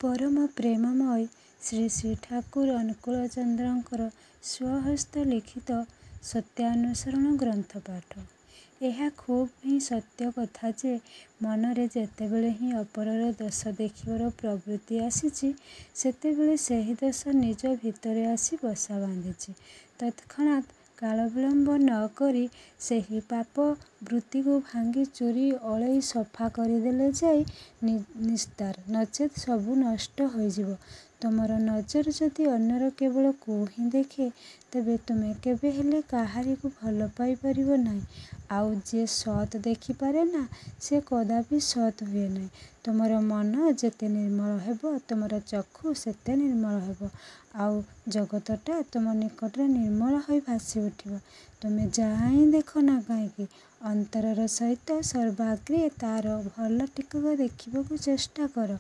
ପରମ ପ୍ରେମମୟ ଶ୍ରୀ ଶ୍ରୀ ଠାକୁର ଅନୁକୂଳଚନ୍ଦ୍ରଙ୍କର ସ୍ୱହସ୍ତ ଲିଖିତ ସତ୍ୟାନୁସରଣ ଗ୍ରନ୍ଥ ପାଠ। ଏହା ଖୁବ୍ ହିଁ ସତ୍ୟ କଥା ଯେ ମନରେ ଯେତେବେଳେ ହିଁ ଅପରର ଦୋଷ ଦେଖିବାର ପ୍ରବୃତ୍ତି ଆସିଛି, ସେତେବେଳେ ସେହି ଦୋଷ ନିଜ ଭିତରେ ଆସି ବସା ବାନ୍ଧିଛି। ତତ୍କ୍ଷଣାତ୍ କାଳବିଳମ୍ବ ନ କରି ସେହି ପାପ ବୃତ୍ତିକୁ ଭାଙ୍ଗି ଚୂରି ଅଳେଇ ସଫା କରିଦେଲେ ଯାଇ ନିସ୍ତାର, ନଚେତ୍ ସବୁ ନଷ୍ଟ ହୋଇଯିବ। ତୁମର ନଜର ଯଦି ଅନ୍ୟର କେବଳ କୁ ହିଁ ଦେଖେ, ତେବେ ତୁମେ କେବେ ହେଲେ କାହାରିକୁ ଭଲ ପାଇପାରିବ ନାହିଁ। ଆଉ ଯିଏ ସତ୍ ଦେଖିପାରେ ନା, ସେ କଦାପି ସତ୍ ହୁଏ ନାହିଁ। ତୁମର ମନ ଯେତେ ନିର୍ମଳ ହେବ, ତୁମର ଚକ୍ଷୁ ସେତେ ନିର୍ମଳ ହେବ, ଆଉ ଜଗତଟା ତୁମ ନିକଟରେ ନିର୍ମଳ ହୋଇ ଭାସି ଉଠିବ। ତୁମେ ଯାହା ହିଁ ଦେଖ ନା କାହିଁକି, ଅନ୍ତରର ସହିତ ସର୍ବାଗ୍ରେ ତା'ର ଭଲ ଟିକକ ଦେଖିବାକୁ ଚେଷ୍ଟା କର।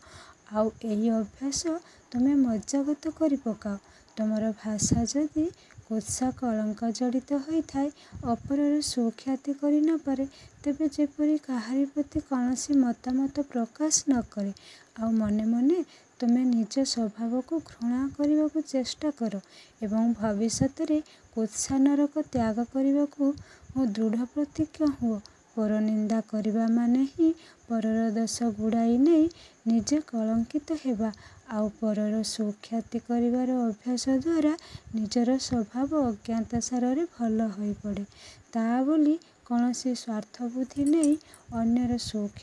ଆଉ ଏହି ଅଭ୍ୟାସ ତୁମେ ମଜ୍ଜାଗତ କରି ପକାଅ। ତୁମର ଭାଷା ଯଦି କୁତ୍ସା କଳଙ୍କ ଜଡ଼ିତ ହୋଇଥାଏ, ଅପରର ସୁଖ୍ୟାତି କରି ନ ପାରେ, ତେବେ ଯେପରି କାହାରି ପ୍ରତି କୌଣସି ମତାମତ ପ୍ରକାଶ ନ କରେ। ଆଉ ମନେ ମନେ ତୁମେ ନିଜ ସ୍ୱଭାବକୁ ଘୃଣା କରିବାକୁ ଚେଷ୍ଟା କର ଏବଂ ଭବିଷ୍ୟତରେ କୁତ୍ସା ନରକ ତ୍ୟାଗ କରିବାକୁ ଦୃଢ଼ ପ୍ରତିଜ୍ଞ ହୁଅ। ପରନିନ୍ଦା କରିବା ମାନେ ହିଁ ପରର ଦୋଷ ଗୁଡ଼ାଇ ନେଇ ନିଜେ କଳଙ୍କିତ ହେବା, ଆଉ ପରର ସୁଖ୍ୟାତି କରିବାର ଅଭ୍ୟାସ ଦ୍ୱାରା ନିଜର ସ୍ୱଭାବ ଅଜ୍ଞାତସାରରେ ଭଲ ହୋଇପଡ଼େ। ତା ବୋଲି କୌଣସି ସ୍ୱାର୍ଥବୁଦ୍ଧି ନେଇ ଅନ୍ୟର ସୁଖ୍ୟାତି